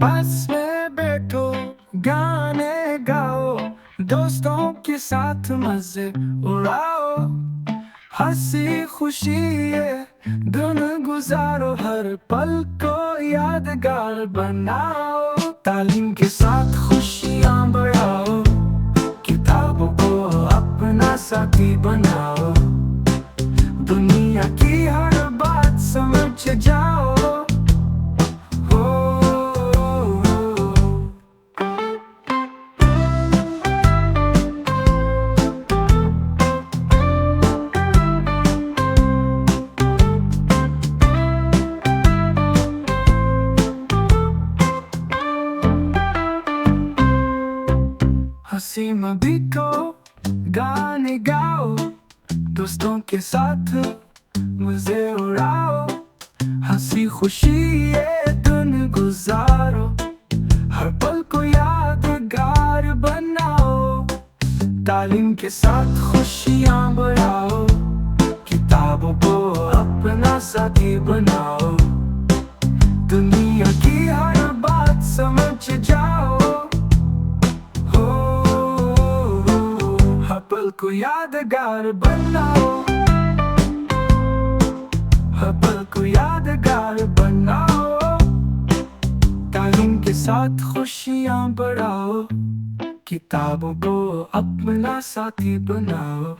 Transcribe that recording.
पास में बैठो, गाने गाओ, दोस्तों के साथ मजे उड़ाओ। हंसी खुशी ये दिन गुजारो, हर पल को यादगार बनाओ। तालीम के साथ खुशियाँ बढ़ाओ, किताबों को अपना साथी बनाओ। दुनिया की हर बात समझ जाओ। हो हंसी में बीतो, गाने गाओ, दोस्तों के साथ मजे उड़ाओ। हंसी खुशी ये दिन गुजारो, हर पल को यादगार बनाओ। तालीम के साथ खुशियाँ बढ़ाओ, किताबों को अपना साथी बनाओ। दुनिया की हर बात समझ जाओ। हो हर पल को यादगार बनाओ, हर पल को यादगार बनाओ। तालीम के साथ खुशियाँ बढ़ाओ, किताबों को अपना साथी बनाओ।